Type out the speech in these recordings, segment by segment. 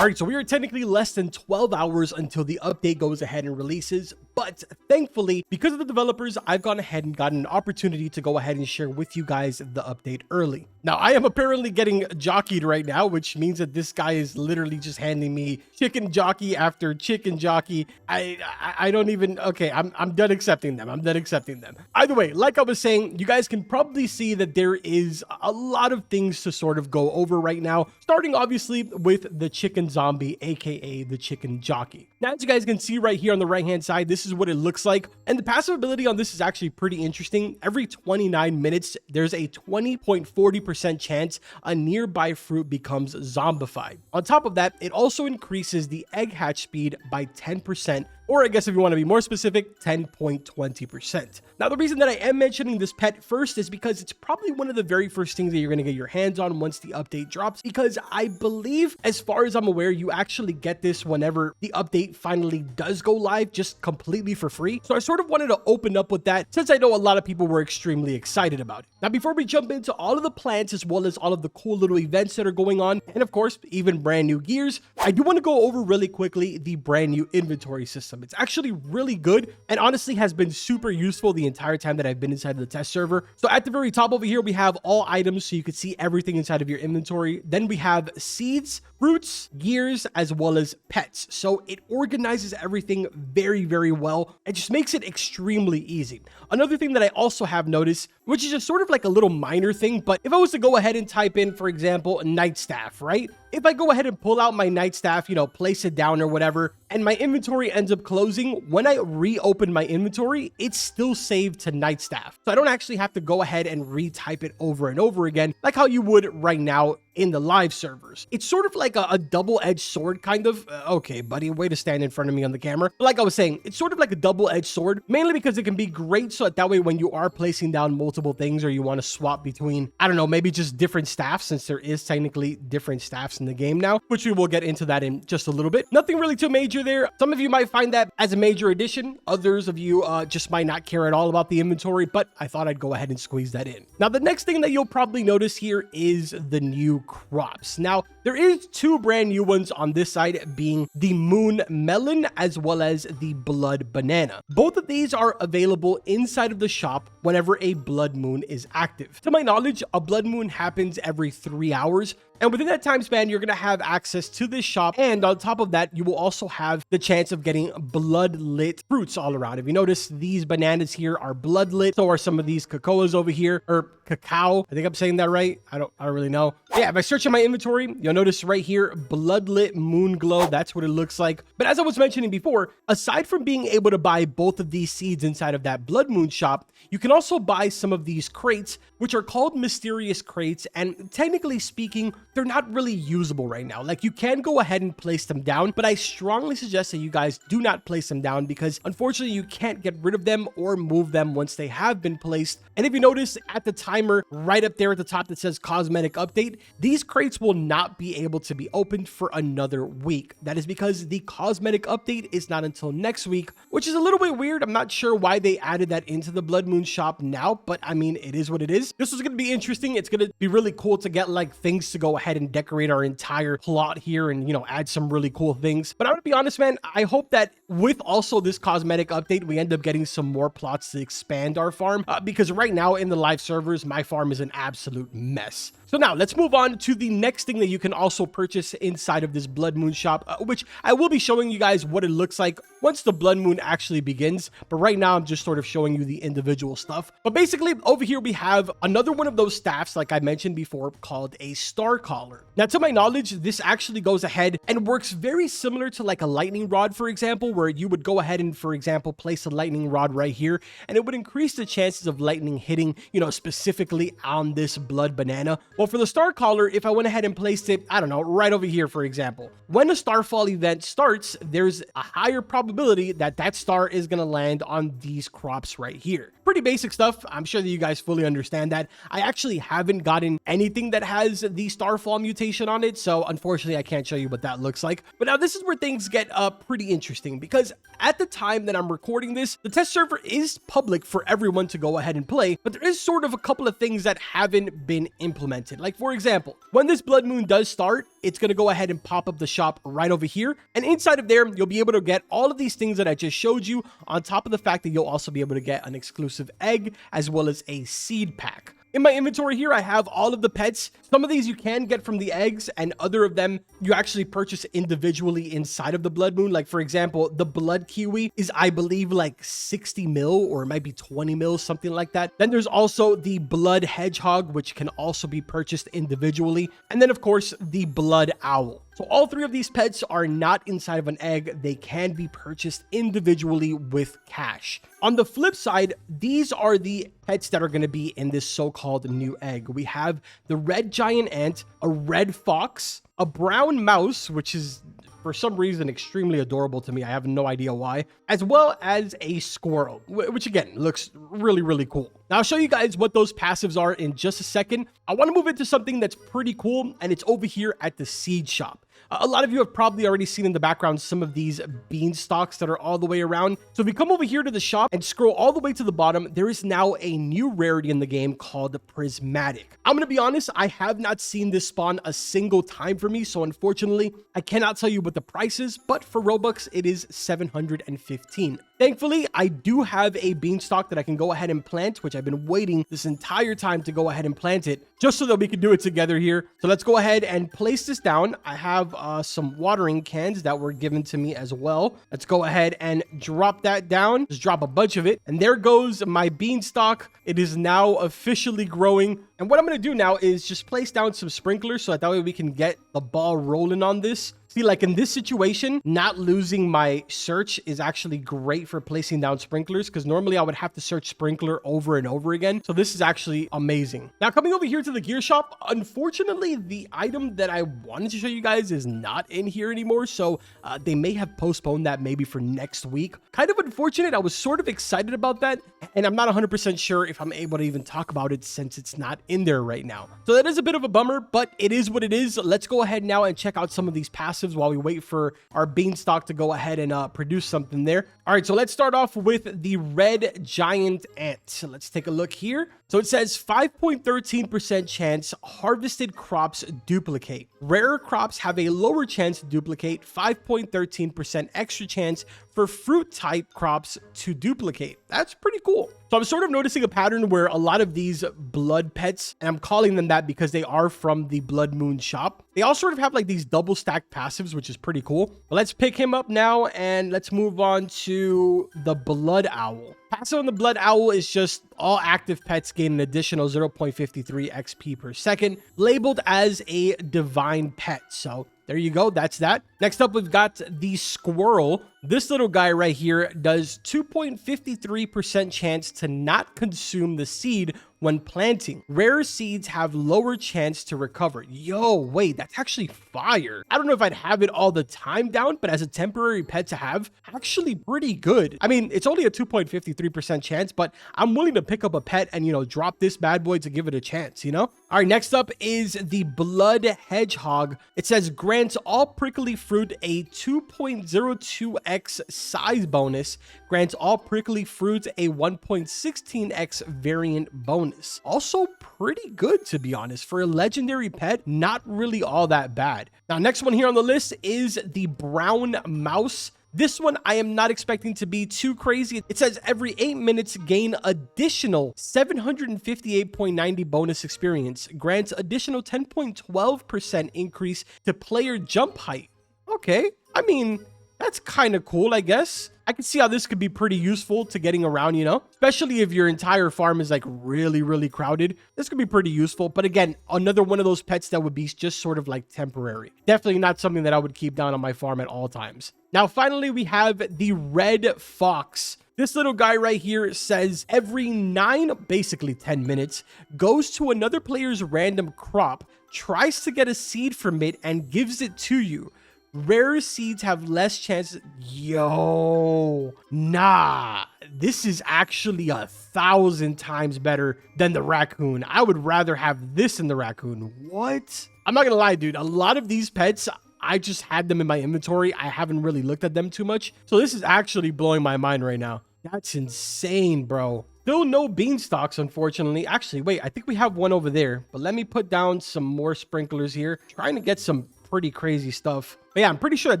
All right, so we are technically less than 12 hours until the update goes ahead and releases, but thankfully, because of the developers, I've gone ahead and gotten an opportunity to go ahead and share with you guys the update early. Now, I am apparently getting jockeyed right now, which means that this guy is literally just handing me chicken jockey after chicken jockey. I don't even, okay, I'm done accepting them. I'm done accepting them. Either way, like I was saying, you guys can probably see that there is a lot of things to sort of go over right now, starting obviously with the chicken zombie, aka the chicken jockey. Now, as you guys can see right here on the right hand side, this is what it looks like. And the passive ability on this is actually pretty interesting. Every 29 minutes, there's a 20.40% chance a nearby fruit becomes zombified. On top of that, it also increases the egg hatch speed by 10%, or I guess if you want to be more specific, 10.20%. Now, the reason that I am mentioning this pet first is because it's probably one of the very first things that you're going to get your hands on once the update drops, because I believe, as far as I'm aware, you actually get this whenever the update finally does go live, just completely for free. So I sort of wanted to open up with that, since I know a lot of people were extremely excited about it. Now, before we jump into all of the plans, as well as all of the cool little events that are going on, and of course, even brand new gears, I do want to go over really quickly the brand new inventory system. It's actually really good and honestly has been super useful the entire time that I've been inside of the test server. So at the very top over here, we have all items, so you can see everything inside of your inventory. Then we have seeds, fruits, gears, as well as pets. So it organizes everything very, very well and just makes it extremely easy. Another thing that I also have noticed, which is just sort of like a little minor thing, but if I was to go ahead and type in, for example, a nightstaff, right? If I go ahead and pull out my nightstaff, you know, place it down or whatever, and my inventory ends up closing, when I reopen my inventory, it's still saved to nightstaff. So I don't actually have to go ahead and retype it over and over again, like how you would right now in the live servers. It's sort of like a double-edged sword, kind of. Okay, buddy, way to stand in front of me on the camera. But like I was saying, it's sort of like a double-edged sword, mainly because it can be great so that way when you are placing down multiple things or you want to swap between, I don't know, maybe just different staffs, since there is technically different staffs in the game now, which we will get into that in just a little bit. Nothing really too major there. Some of you might find that as a major addition. Others of you just might not care at all about the inventory, but I thought I'd go ahead and squeeze that in. Now, the next thing that you'll probably notice here is the new crops. Now, there is two brand new ones on this side, being the moon melon as well as the blood banana. Both of these are available inside of the shop whenever a blood moon is active. To my knowledge, a blood moon happens every 3 hours. And within that time span, you're going to have access to this shop. And on top of that, you will also have the chance of getting blood-lit fruits all around. If you notice, these bananas here are blood-lit. So are some of these cocoas over here, or cacao. I think I'm saying that right. I don't really know. Yeah, if I search in my inventory, you'll notice right here, blood-lit moon glow. That's what it looks like. But as I was mentioning before, aside from being able to buy both of these seeds inside of that blood moon shop, you can also buy some of these crates, which are called mysterious crates. And technically speaking, they're not really usable right now. Like, you can go ahead and place them down, but I strongly suggest that you guys do not place them down, because unfortunately you can't get rid of them or move them once they have been placed. And if you notice at the timer right up there at the top that says cosmetic update, these crates will not be able to be opened for another week. That is because the cosmetic update is not until next week, which is a little bit weird. I'm not sure why they added that into the blood moon shop now, but I mean, it is what it is. This is going to be interesting. It's going to be really cool to get like things to go ahead and decorate our entire plot here and, you know, add some really cool things. But I'm gonna be honest, man, I hope that with also this cosmetic update, we end up getting some more plots to expand our farm, because right now in the live servers, my farm is an absolute mess. So now let's move on to the next thing that you can also purchase inside of this blood moon shop, which I will be showing you guys what it looks like once the blood moon actually begins. But right now I'm just sort of showing you the individual stuff. But basically over here we have another one of those staffs, like I mentioned before, called a star collar. Now, to my knowledge, this actually goes ahead and works very similar to like a lightning rod, for example, where you would go ahead and, for example, place a lightning rod right here, and it would increase the chances of lightning hitting, you know, specifically on this blood banana. Well, for the star collar, if I went ahead and placed it, I don't know, right over here, for example, when a starfall event starts, there's a higher probability that that star is going to land on these crops right here. Pretty basic stuff. I'm sure that you guys fully understand that. I actually haven't gotten anything that has the starfall mutation on it, so unfortunately I can't show you what that looks like. But now this is where things things get pretty interesting because at the time that I'm recording this, the test server is public for everyone to go ahead and play, but there is sort of a couple of things that haven't been implemented. Like, for example, when this blood moon does start, it's going to go ahead and pop up the shop right over here. And inside of there, you'll be able to get all of these things that I just showed you, on top of the fact that you'll also be able to get an exclusive egg as well as a seed pack. In my inventory here, I have all of the pets. Some of these you can get from the eggs, and other of them you actually purchase individually inside of the blood moon. Like, for example, the blood kiwi is, I believe, like 60 mil, or it might be 20 mil, something like that. Then there's also the blood hedgehog, which can also be purchased individually. And then, of course, the blood owl. So all three of these pets are not inside of an egg. They can be purchased individually with cash. On the flip side, these are the pets that are going to be in this so-called new egg. We have the red giant ant, a red fox, a brown mouse, which is for some reason extremely adorable to me. I have no idea why, as well as a squirrel, which again looks really, really cool. Now I'll show you guys what those passives are in just a second. I want to move into something that's pretty cool, and it's over here at the seed shop. A lot of you have probably already seen in the background some of these beanstalks that are all the way around. So if we come over here to the shop and scroll all the way to the bottom, there is now a new rarity in the game called Prismatic. I'm going to be honest, I have not seen this spawn a single time for me. So unfortunately, I cannot tell you what the price is, but for Robux, it is 715. Thankfully, I do have a beanstalk that I can go ahead and plant, which I've been waiting this entire time to go ahead and plant it, just so that we can do it together here. So let's go ahead and place this down. I have some watering cans that were given to me as well. Let's go ahead and drop that down. Just drop a bunch of it. And there goes my beanstalk. It is now officially growing. And what I'm going to do now is just place down some sprinklers so that way we can get the ball rolling on this. See, like in this situation, not losing my search is actually great for placing down sprinklers, because normally I would have to search sprinkler over and over again. So this is actually amazing. Now, coming over here to the gear shop, unfortunately, the item that I wanted to show you guys is not in here anymore. So they may have postponed that maybe for next week. Kind of unfortunate. I was sort of excited about that, and I'm not 100% sure if I'm able to even talk about it since it's not in there right now. So that is a bit of a bummer, but it is what it is. Let's go ahead now and check out some of these passives while we wait for our beanstalk to go ahead and produce something there. All right, so let's start off with the red giant ant. So let's take a look here. So it says 5.13% chance harvested crops duplicate. Rarer crops have a lower chance to duplicate, 5.13% extra chance for fruit type crops to duplicate. That's pretty cool. So I'm sort of noticing a pattern where a lot of these blood pets, and I'm calling them that because they are from the Blood Moon shop, they all sort of have like these double stacked passives, which is pretty cool. But let's pick him up now and let's move on to the blood owl. Passive on the blood owl is just all active pets gain an additional 0.53 XP per second, labeled as a divine pet. So there you go. That's that. Next up, we've got the squirrel. This little guy right here does 2.53% chance to not consume the seed when planting. Rare seeds have lower chance to recover. Yo, wait, that's actually fire. I don't know if I'd have it all the time down, but as a temporary pet to have, actually pretty good. I mean, it's only a 2.53% chance, but I'm willing to pick up a pet and, you know, drop this bad boy to give it a chance, you know? All right, next up is the blood hedgehog. It says grants all prickly fruit a 2.02x size bonus, grants all prickly fruit a 1.16x variant bonus. Also pretty good, to be honest. For a legendary pet, not really all that bad. Now, next one here on the list is the brown mouse. This one I am not expecting to be too crazy. It says every 8 minutes gain additional 758.90 bonus experience, grants additional 10.12% increase to player jump height. Okay, I mean, that's kind of cool, I guess. I can see how this could be pretty useful to getting around, you know, especially if your entire farm is like really, really crowded. This could be pretty useful. But again, another one of those pets that would be just sort of like temporary. Definitely not something that I would keep down on my farm at all times. Now, finally, we have the red fox. This little guy right here says every 9, basically 10 minutes, goes to another player's random crop, tries to get a seed from it, and gives it to you. Rare seeds have less chance. Yo, nah, this is actually 1,000 times better than the raccoon. I would rather have this than the raccoon. What? I'm not gonna lie, dude. A lot of these pets, I just had them in my inventory. I haven't really looked at them too much. So this is actually blowing my mind right now. That's insane, bro. Still no beanstalks, unfortunately. Actually, wait, I think we have one over there. But let me put down some more sprinklers here. Trying to get some pretty crazy stuff. But yeah, I'm pretty sure that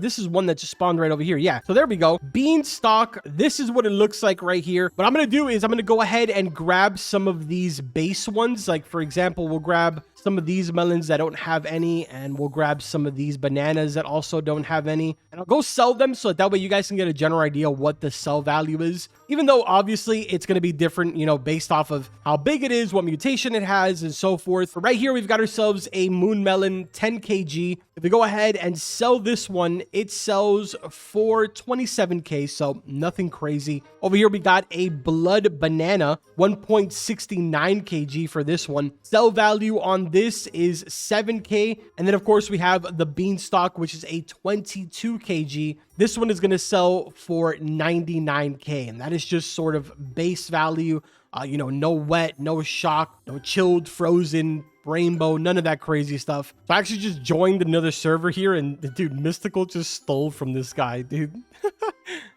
this is one that just spawned right over here. Yeah, so there we go. Beanstalk. This is what it looks like right here. What I'm going to do is I'm going to go ahead and grab some of these base ones. Like, for example, we'll grab some of these melons that don't have any, and we'll grab some of these bananas that also don't have any. And I'll go sell them so that way you guys can get a general idea what the sell value is. Even though obviously it's going to be different, you know, based off of how big it is, what mutation it has, and so forth. But right here, we've got ourselves a moon melon 10 kg. If we go ahead and sell this one, it sells for 27k, so nothing crazy. Over here, we got a blood banana, 1.69 kg for this one. Sell value on this is 7k. And then, of course, we have the beanstalk, which is a 22 kg. This one is going to sell for 99k, and that is just sort of base value. You know, no wet, no shock, no chilled, frozen, rainbow, none of that crazy stuff. So I actually just joined another server here, and dude, Mystical just stole from this guy, dude.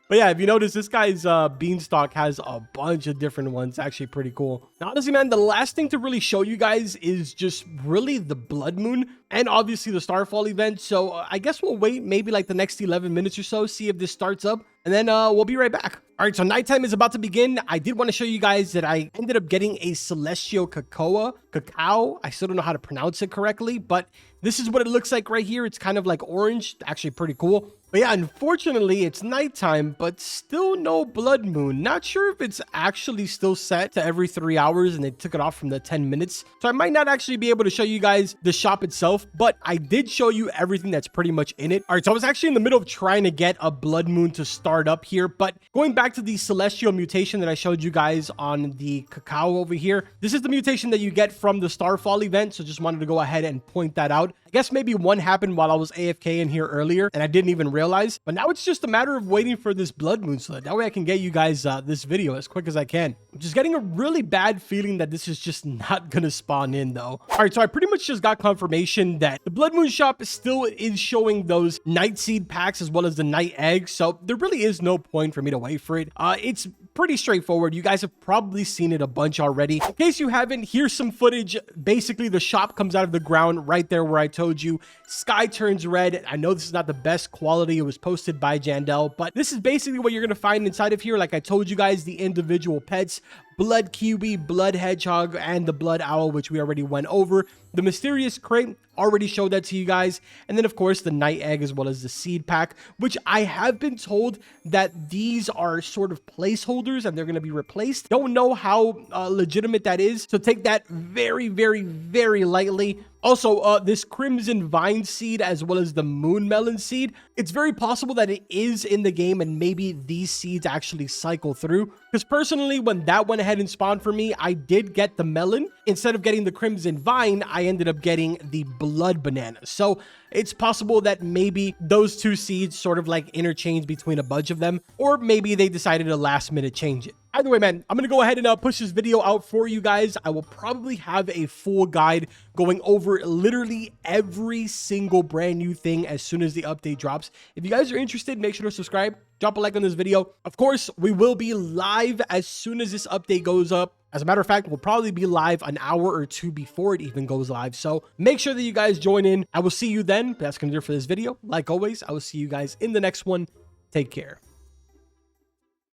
But yeah, if you notice, this guy's beanstalk has a bunch of different ones. Actually pretty cool. Now, honestly, man, the last thing to really show you guys is just really the blood moon and obviously the starfall event. So I guess we'll wait maybe like the next 11 minutes or so, see if this starts up, and then we'll be right back. All right, so nighttime is about to begin. I did want to show you guys that I ended up getting a celestial cacao. I still don't know how to pronounce it correctly, but this is what it looks like right here. It's kind of like orange, actually pretty cool. But yeah, unfortunately, it's nighttime, but still no blood moon. Not sure if it's actually still set to every 3 hours and they took it off from the 10 minutes. So I might not actually be able to show you guys the shop itself, but I did show you everything that's pretty much in it. All right, so I was actually in the middle of trying to get a blood moon to start up here, but going back to the celestial mutation that I showed you guys on the cacao over here, this is the mutation that you get from the starfall event. So just wanted to go ahead and point that out. I guess maybe one happened while I was AFK in here earlier and I didn't even realize, but now it's just a matter of waiting for this blood moon so that way I can get you guys this video as quick as I can. I'm just getting a really bad feeling that this is just not gonna spawn in though. All right, so I pretty much just got confirmation that the blood moon shop still is showing those night seed packs as well as the night eggs, so there really is no point for me to wait for it. It's pretty straightforward. You guys have probably seen it a bunch already. In case you haven't, here's some footage. Basically, the shop comes out of the ground right there where I told you. Sky turns red. I know this is not the best quality. It was posted by Jandel, but this is basically what you're going to find inside of here. Like I told you guys, the individual pets, blood kiwi, blood hedgehog, and the blood owl, which we already went over. The mysterious crate, already showed that to you guys. And then, of course, the night egg as well as the seed pack, which I have been told that these are sort of placeholders and they're going to be replaced. Don't know how legitimate that is, so take that very, very, very lightly. Also, this crimson vine seed as well as the moon melon seed, it's very possible that it is in the game and maybe these seeds actually cycle through. Because personally, when that went ahead and spawned for me, I did get the melon. Instead of getting the crimson vine, I ended up getting the blood banana. So it's possible that maybe those two seeds sort of like interchange between a bunch of them, or maybe they decided to last minute change it. Either way, man, I'm going to go ahead and push this video out for you guys. I will probably have a full guide going over literally every single brand new thing as soon as the update drops. If you guys are interested, make sure to subscribe, drop a like on this video. Of course, we will be live as soon as this update goes up. As a matter of fact, we'll probably be live an hour or two before it even goes live. So make sure that you guys join in. I will see you then. That's going to do it for this video. Like always, I will see you guys in the next one. Take care.